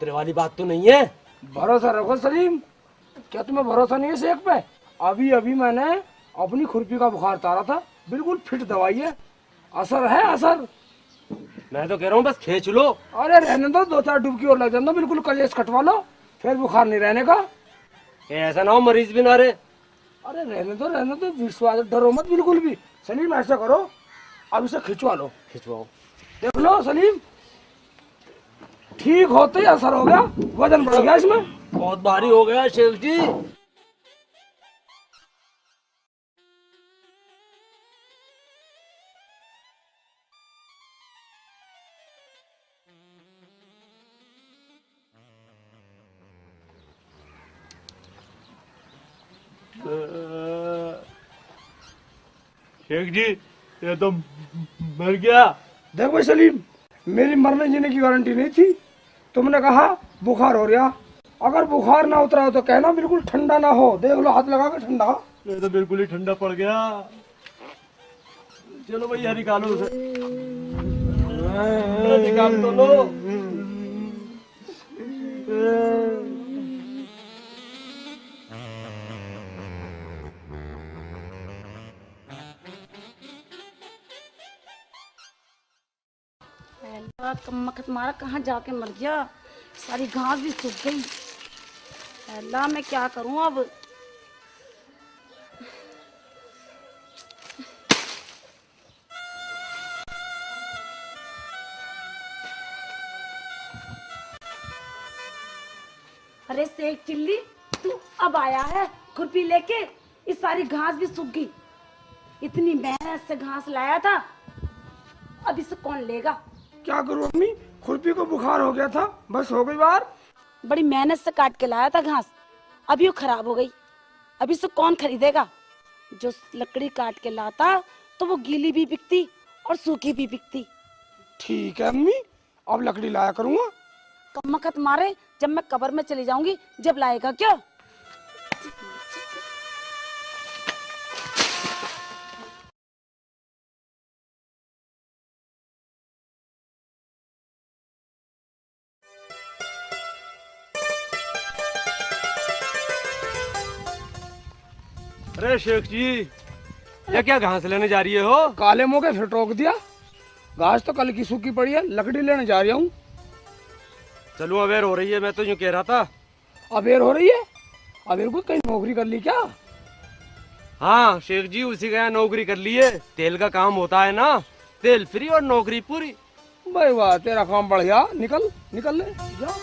तेरे वाली बात तो नहीं है। भरोसा रखो सलीम। क्या तुम्हें भरोसा नहीं है शेख पे? अभी अभी मैंने अपनी खुरपी का बुखार उतारा था, बिल्कुल फिट दवाई है, असर है असर। मैं तो कह रहा हूँ बस खींच लो। अरे रहने दो, 2-4 डुबकी और लग जाना, बिल्कुल कलेश कटवा लो, फिर बुखार नहीं रहने का। ऐसा ना हो मरीज भी ना रहे। अरे रहने दो, विश्वास डरो मत बिल्कुल भी। सलीम ऐसा करो, अब इसे खिंचवा लो। खिंचवाओ। देख लो सलीम, ठीक होते ही असर हो गया, वजन बढ़ गया इसमें। बहुत भारी हो गया शेख जी। शेख जी ये तो मर गया। देख भाई सलीम, मेरी मरने जीने की गारंटी नहीं थी। तुमने कहा बुखार हो गया, अगर बुखार ना उतरा हो तो कहना, बिल्कुल ठंडा ना हो। देख लो हाथ लगा के ठंडा। ये तो बिल्कुल ही ठंडा पड़ गया। चलो भैया निकालो उसे। निकाल तो लो। कम्मा तुम्हारा कहाँ जाके मर गया, सारी घास भी सूख गई। अल्लाह मैं क्या करूं अब। अरे शेख चिल्ली, तू अब आया है खुरपी लेके? इस सारी घास भी सूख गई, इतनी मेहनत से घास लाया था, अब इसे कौन लेगा? क्या करूं अम्मी, खुरपी को बुखार हो गया था, बस हो गई बार। बड़ी मेहनत से काट के लाया था घास, अभी वो खराब हो गई, अभी इसे कौन खरीदेगा? जो लकड़ी काट के लाता तो वो गीली भी बिकती और सूखी भी बिकती। ठीक है अम्मी, अब लकड़ी लाया करूंगा। कमकत मारे, जब मैं कब्र में चली जाऊंगी जब लाएगा क्या? अरे शेख जी ये क्या घास लेने जा रही है हो? काले मुंह के फिर टोक दिया। घास तो कल की सूखी पड़ी है, लकड़ी लेने जा रहा हूँ। चलो अवेयर हो रही है, मैं तो यूं कह रहा था। अबेर हो रही है? अबेर को कहीं नौकरी कर ली क्या? हाँ शेख जी उसी का यहाँ नौकरी कर ली है। तेल का काम होता है ना, तेल फ्री और नौकरी पूरी। भाई वाह, तेरा काम बढ़ गया। निकल निकल ले जा।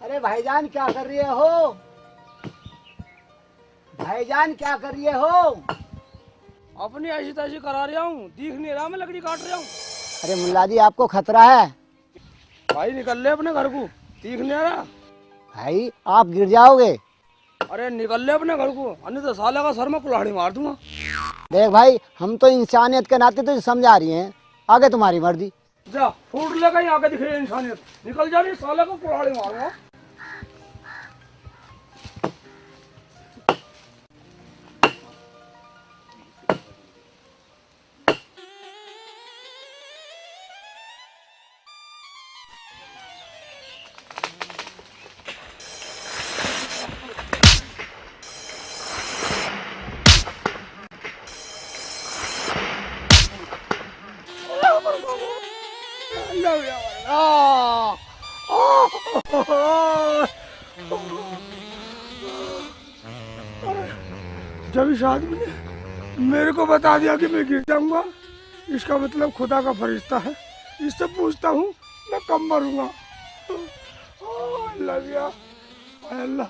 अरे भाईजान क्या कर रही हो? भाईजान क्या कर रही हो? अपनी ऐसी तैसी करा रहा हूँ, दिख नहीं रहा, मैं लकड़ी काट रहा हूँ। अरे मुल्ला जी आपको खतरा है। भाई निकल ले अपने घर को, दिख नहीं रहा। भाई आप गिर जाओगे। अरे निकल ले अपने घर को, अन्य तो साले का सर में कुल्हाड़ी मार दूंगा। देख भाई, हम तो इंसानियत के नाते तुझे समझा रही हैं, आगे तुम्हारी मर्जी। जा फूट ले, कहीं आगे दिखे इंसानियत। निकल जा, नहीं साले को कुल्हाड़ी मारूंगा। लव यू आ, जब इस आदमी ने मेरे को बता दिया कि मैं गिर जाऊंगा, इसका मतलब खुदा का फरिश्ता है। इससे पूछता हूँ मैं कब मरूंगा। लव यू अल्लाह।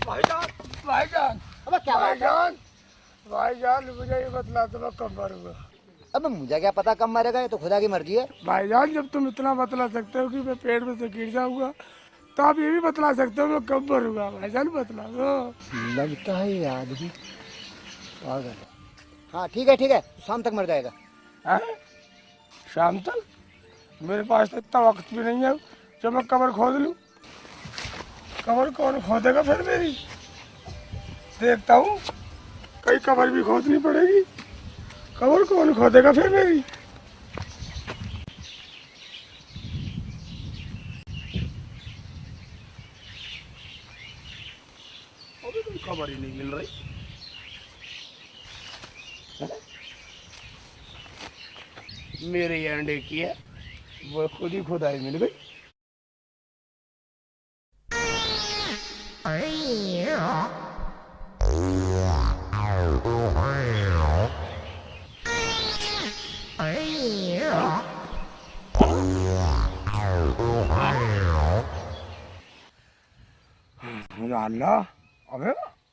भाईजान, भाईजान, अब क्या बात है? भाईजान, भाईजान मुझे ये बतला दो मैं कब मरूंगा। अब मुझे क्या पता कब मरेगा, ये तो खुदा की मर्जी है। भाईजान जब तुम इतना बतला सकते हो कि मैं पेट में से गिर जाऊंगा, तो आप ये भी बतला सकते हो मैं कब मरूंगा। भाईजान बतला दो। लगता है ये आदमी पागल है। हाँ ठीक है, शाम तक मर जाएगा। हैं? शाम तक? मेरे पास तो इतना वक्त भी नहीं है जब मैं कब्र खोद लूं। कब्र कौन खोदेगा फिर मेरी? देखता हूँ कई कब्र भी खोदनी पड़ेगी। कब्र कौन खोदेगा फिर मेरी? अभी कोई खबर ही नहीं मिल रही। मेरे ये अंडे की है वो खुद ही खुदाई मिल गई। या अल्लाह, अबे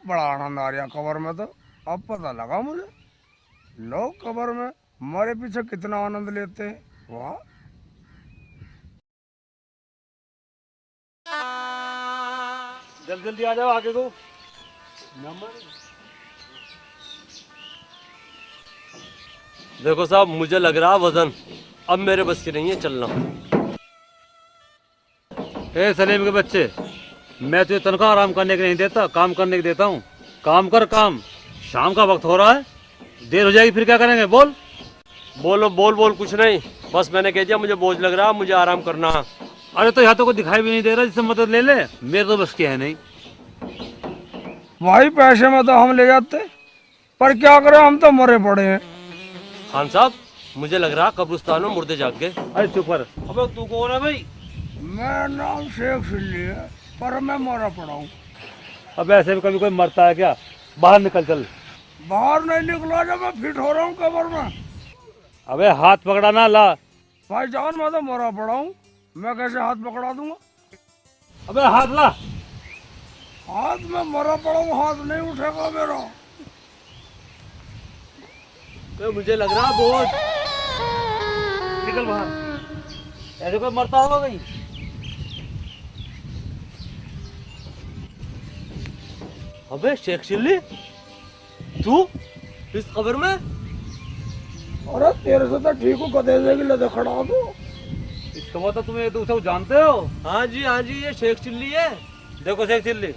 बड़ा आनंद आ रहा कब्र में। तो अब पता लगा मुझे लोग कब्र में मरे पीछे कितना आनंद लेते हैं। वाह। जल्दी जल्दी आ जाओ आगे को। देखो साहब, मुझे लग रहा वजन अब मेरे बस की नहीं है चलना। ए सलीम के बच्चे, मैं तुझे तनख्वाह आराम करने के नहीं देता, काम करने के देता हूँ। काम कर काम। शाम का वक्त हो रहा है, देर हो जाएगी, फिर क्या करेंगे? बोल बोलो। बोल बोल कुछ नहीं, बस मैंने कह दिया मुझे बोझ लग रहा, मुझे आराम करना। अरे तो यहाँ तो कोई दिखाई भी नहीं दे रहा जिससे मदद ले ले। मेरे तो बस की है नहीं। भाई पैसे में तो हम ले जाते, पर क्या करें हम तो मरे पड़े हैं। खान साहब, मुझे लग रहा कब्रिस्तान में मुर्दे जाग गए। अरे चुप कर। अबे तू कौन है भाई? मेरा नाम शेख सिल्ली है, पर मैं मरा पड़ा हूँ। अब ऐसे भी कभी कोई मरता है क्या? बाहर निकल चल। बाहर नहीं निकला जब मैं फिट हो रहा हूँ कब्र में। अबे हाथ पकड़ा ना ला। भाई जान मैं तो मरा पड़ा हूँ, मैं कैसे हाथ पकड़ा दूंगा? अबे हाथ ला। हाथ में मरा पड़ा हूँ, हाथ नहीं उठेगा मेरा। तो मुझे लग रहा बोझ। निकल बाहर। ऐसे कोई मरता होगा कहीं? अबे शेख चिल्ली, तू इस कब्र में? अरे तेरे से तो ठीक हूँ, गधे से लदे खड़ा दो। इसका मतलब तुम एक दूसरे को जानते हो? हाँ जी ये शेख चिल्ली है। देखो शेख चिल्ली,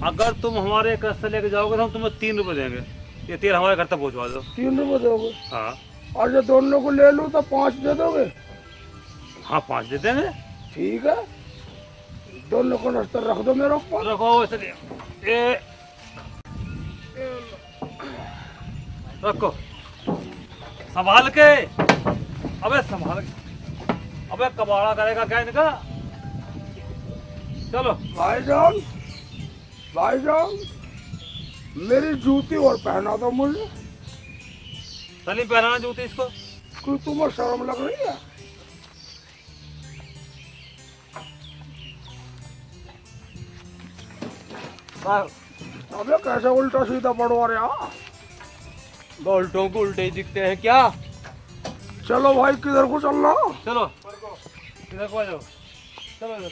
अगर तुम हमारे एक रास्ते लेके जाओगे तो हम तुम्हें 3 रुपए देंगे। ये तेल हमारे घर तक पहुँचवा दो। 3 रुपए दोगे? हाँ और जो दोनों को ले लूँ तो 5 दे दोगे? हाँ 5 दे देंगे। ठीक है, दोनों को रास्ता रख दो मेरे ऊपर। रखो ऐसे। ये रखो संभाल के। अबे संभाल के। अबे कबाड़ा करेगा क्या इनका? चलो। भाईजान, भाईजान मेरी जूती और पहना दो मुझे। सलीम पहनाना जूती इसको। क्यों तुम्हें शर्म लग रही है? अबे कैसे उल्टा सीधा पड़वा रहा? उल्टों को उल्टे ही दिखते हैं क्या? चलो भाई किधर को चलना? चलो इधर को आ जाओ। चलो इधर।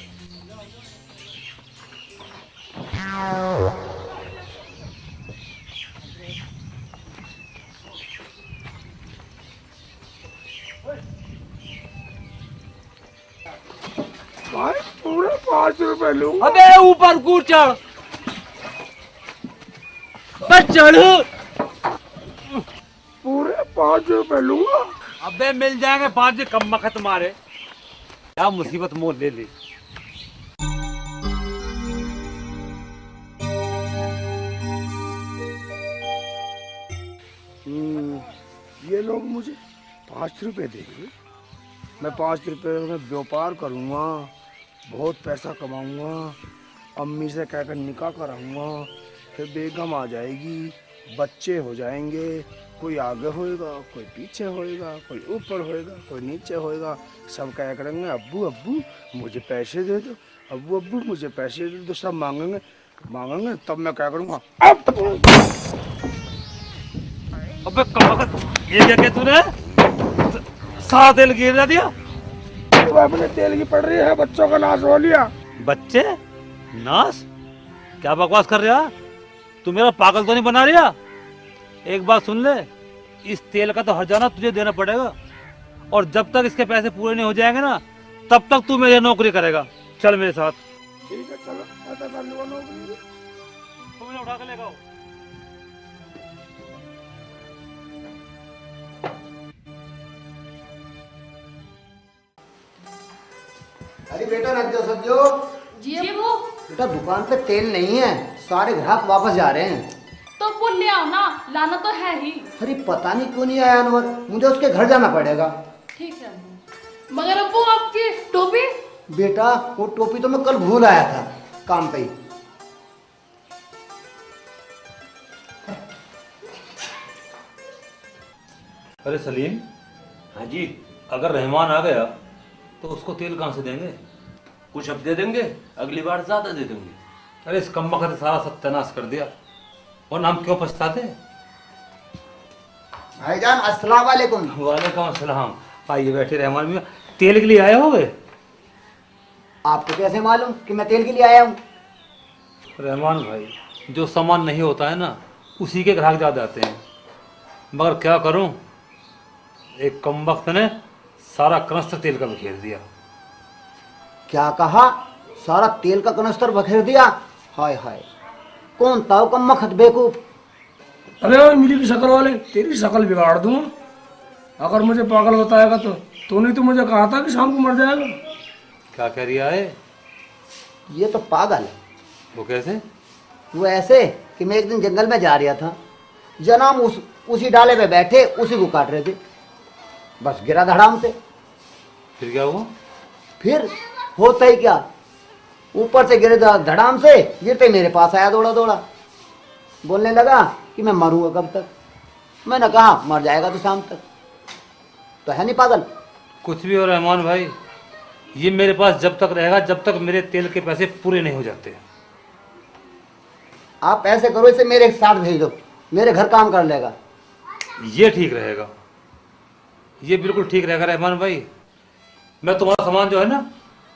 भाई पूरे 5 रुपए लूंगा। अबे ऊपर कूद चढ़। बस चढ़। 5 रुपए लूंगा। अबे मिल जाएंगे 5 कम मखत मारे, क्या मुसीबत मोल ले ली। ये लोग मुझे 5 रुपए देंगे, मैं 5 रुपए में व्यापार करूँगा, बहुत पैसा कमाऊँगा, अम्मी से कहकर निकाह कराऊँगा, फिर बेगम आ जाएगी, बच्चे हो जाएंगे, कोई आगे होएगा, कोई पीछे होएगा, कोई ऊपर होएगा, कोई नीचे होएगा, सब क्या करेंगे, अब्बू अब्बू मुझे पैसे दे दो, अब्बू अब्बू मुझे पैसे दे दो, सब मांगेंगे मांगेंगे, तब मैं क्या करूँगा। अबे कम ये क्या तूने सारा तेल गिरा दिया। तो अपने तेल की पड़ रही है, बच्चों का नाश हो लिया। बच्चे नाश, क्या बकवास कर रहा, तू मेरा पागल तो नहीं बना रहा। एक बात सुन ले, इस तेल का तो हर्जाना तुझे देना पड़ेगा, और जब तक इसके पैसे पूरे नहीं हो जाएंगे ना, तब तक तू मेरी नौकरी करेगा। चल मेरे साथ। ठीक है चलो, ऐसा कर लूंगा नौकरी। तुम इन्हें उठा के ले आओ। अरे बेटा रख दो सब्जियों। जी वो बेटा दुकान पे तेल नहीं है, सारे ग्राहक वापस जा रहे हैं। तो पुल ले आओ ना, लाना तो है ही। अरे पता नहीं क्यों नहीं आया अनवर, मुझे उसके घर जाना पड़ेगा। ठीक है अब्बू। मगर अब्बू आपकी टोपी? बेटा वो टोपी तो मैं कल भूल आया था काम पे ही। अरे सलीम। हाँ जी। अगर रहमान आ गया तो उसको तेल कहाँ से देंगे? कुछ अब दे देंगे, अगली बार ज्यादा दे देंगे। अरे इस कम्बख्त ने सारा सत्यानाश कर दिया, और हम क्यों पछताते। भाईजान अस्सलाम वालेकुम। वालेकुम अस्सलाम। आइए बैठे रहमान मियां, तेल के लिए आए हो गए? आपको कैसे मालूम कि मैं तेल के लिए आया हूँ? रहमान भाई, जो सामान नहीं होता है ना, उसी के ग्राहक ज्यादा आते हैं, मगर क्या करूं, एक कमबख्त ने सारा कनस्तर तेल का बखेर दिया। क्या कहा? सारा तेल का कनस्तर बखेर दिया? हाय हाय, कौन था वो कमबख्त बेवकूफ? अरे ओए मिली की शक्ल वाले, तेरी शक्ल बिगाड़ दूंगा। अगर मुझे पागल बताएगा तो तूने तो मुझे कहा था कि शाम को मर जाएगा। क्या कह रिया है? ये तो पागल है। वो कैसे? वो ऐसे कि मैं एक दिन जंगल में जा रहा था, जनाब उसी डाले पे बैठे उसी को काट रहे थे, बस गिरा धड़ाम से। फिर क्या हुआ? फिर होता ही क्या, ऊपर से गिरे धड़ाम से, गिरते मेरे पास आया दौड़ा दौड़ा, बोलने लगा कि मैं मरूंगा कब तक। मैंने कहा मर जाएगा तो शाम तक। तो है नहीं पागल? कुछ भी हो रहमान भाई, ये मेरे पास जब तक रहेगा जब तक मेरे तेल के पैसे पूरे नहीं हो जाते। आप ऐसे करो, इसे मेरे साथ भेज दो, मेरे घर काम कर लेगा। ये ठीक रहेगा, ये बिल्कुल ठीक रहेगा रहमान भाई। मैं तुम्हारा सामान जो है ना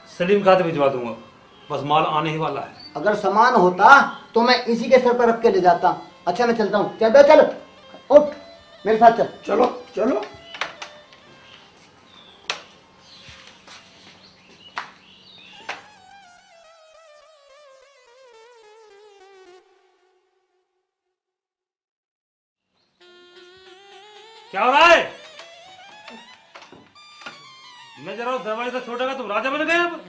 सलीम खाते भिजवा दूंगा, बस माल आने ही वाला है। अगर सामान होता तो मैं इसी के सर पर रख के ले जाता। अच्छा मैं चलता हूँ, चल बे चल, उठ मेरे साथ चल। चलो चलो। क्या हो रहा है? मैं जरा दरवाजे से छोटेगा, तुम राजा बन गए अब।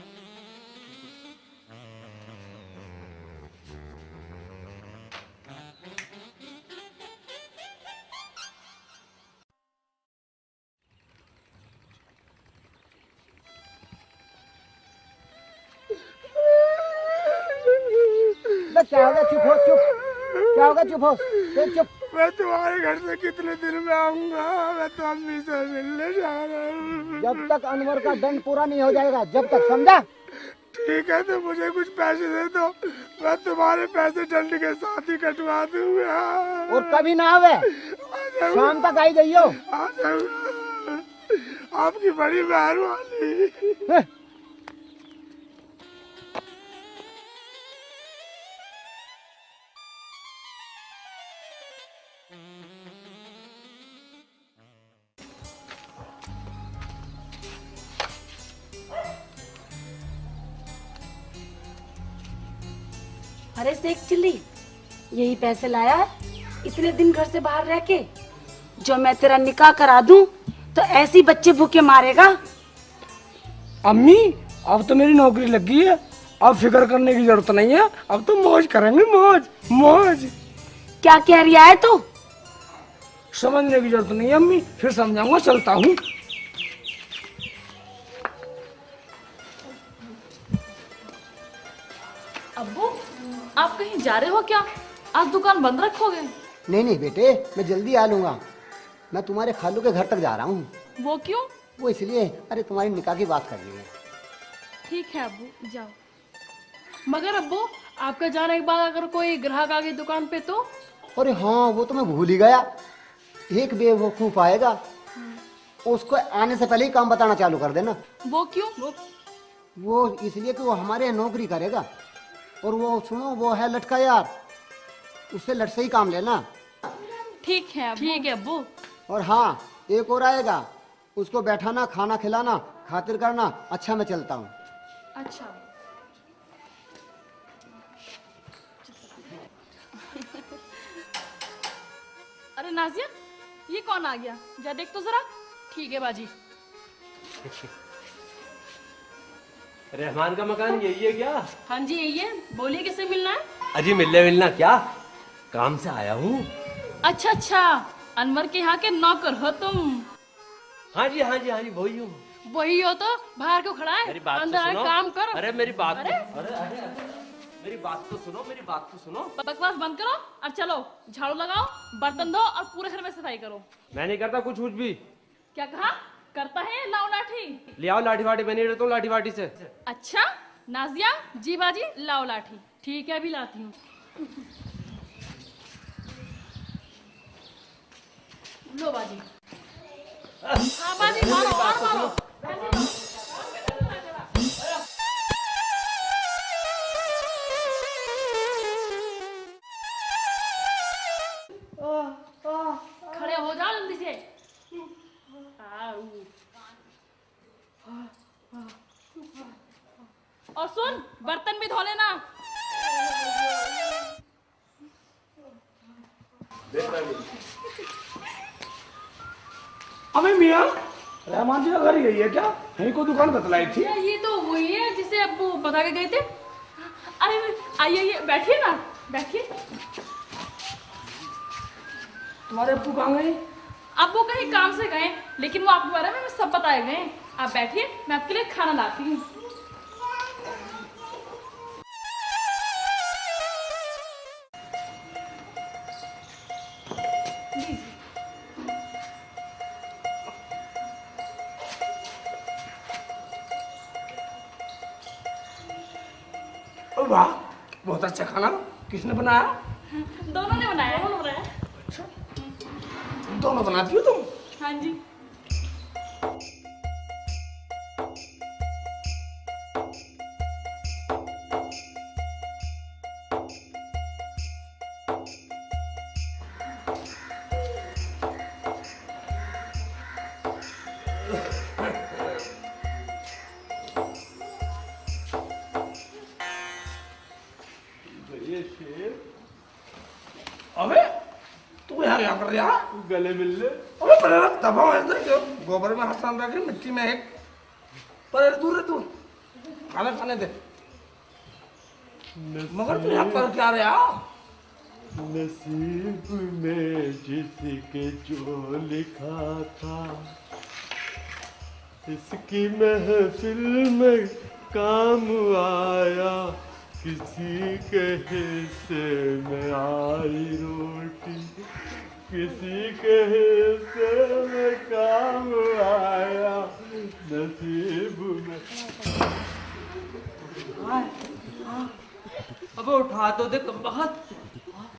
क्या होगा? चुप हो, चुप। क्या होगा? चुप हो, चुप। मैं तुम्हारे घर से कितने दिन में आऊंगा? मैं तो अम्मी से मिलने जा रहा हूँ। जब तक अनवर का दंड पूरा नहीं हो जाएगा, जब तक, समझा? ठीक है, तो मुझे कुछ पैसे दे दो, मैं तुम्हारे पैसे दंड के साथ ही कटवा दूंगा। और कभी ना आवे, शाम तक आई जाइयो। आ जाऊंगा, आपकी बड़ी मेहरबानी। अरे शेख चिल्ली, यही पैसे लाया है इतने दिन घर से बाहर रह के? जो मैं तेरा निकाह करा दूं तो ऐसी बच्चे भूखे मारेगा। अम्मी अब तो मेरी नौकरी लग गई है, अब फिक्र करने की जरूरत नहीं है, अब तो मौज करेंगे, मौज मौज। क्या कह रिया है तू? समझने की जरूरत नहीं है अम्मी, फिर समझाऊंगा, चलता हूँ। अब्बू आप कहीं जा रहे हो क्या? आज दुकान बंद रखोगे? नहीं नहीं बेटे, मैं जल्दी आ लूंगा। मैं तुम्हारे खालू के घर तक जा रहा हूँ। वो क्यों? वो इसलिए, अरे तुम्हारी निकाह की बात करनी है। ठीक है अब्बू जाओ। मगर अब्बू आपका जाने के बाद अगर कोई ग्राहक आ गई दुकान पे तो? अरे हाँ, वो तो मैं भूल ही गया। एक बेवकूफ आएगा, उसको आने से पहले ही काम बताना चालू कर देना। वो क्यों? वो इसलिए कि वो हमारे यहाँ नौकरी करेगा, और वो सुनो, वो है लटका यार, उससे लट से ही काम लेना। ठीक है अब्बू। और हाँ, एक और आएगा, उसको बैठाना, खाना खिलाना, खातिर करना। अच्छा, मैं चलता हूँ। अच्छा। अरे नाजिया, ये कौन आ गया? जा देख तो जरा। ठीक है बाजी। रहमान का मकान यही है क्या? हाँ जी यही है। बोलिए किससे मिलना है? अजी मिलना क्या, काम से आया हूँ। अच्छा अच्छा, अनवर के यहाँ के नौकर हो तुम? हाँ जी वही हूँ। वही हो तो बाहर क्यों खड़ा है? मेरी बात अंदर तो आके सुनो। काम कर। अरे मेरी बात अरे? मेरी बात तो सुनो। बकवास बंद करो और चलो झाड़ू लगाओ, बर्तन धो और पूरे घर में सफाई करो। मैं नहीं करता कुछ भी। क्या कहा? करता है? लाओ लाठी। ले आओ लाठी वाठी, मैं नहीं रहता हूँ लाठी वाठी से। अच्छा नाजिया, जी बाजी लाओ लाठी। ठीक है अभी लाती हूँ। लो बाजी। हाँ बाजी मारो और मारो। खड़े हो जाओ जल्दी से। और सुन, बर्तन भी धो लेना। अबे मियाँ, रहमान जी का घर यही है क्या? यही को दुकान बतलाई थी। ये तो वही है जिसे अब्बू बता के गए थे। अरे आइए बैठिए ना, बैठिए। तुम्हारे अब्बू कहाँ गए? अब्बू कहीं काम से गए, लेकिन वो आपके बारे में सब बताए गए। आप बैठिए, मैं आपके लिए खाना लाती हूँ। वाह, बहुत अच्छा खाना। किसने बनाया? दोनों ने बनाया है। दोनों बनाती हो तुम? हाँ जी। अबे तू यहाँ क्या कर रहा? गले मिल ले। अबे पहले दबाओ ऐसे क्यों? गोबर में हाथ सान रखे, मिट्टी में एक। पर दूर है तू, खाना खाने दे। मगर तू यहाँ कर क्या रहा? नसीब में जिसके जो लिखा था, इसकी महफिल में काम आया। किसी के हिस्से में आई रोटी, किसी के हिस्से में काम आया। नसीब में। अबे उठा तो दे, बहुत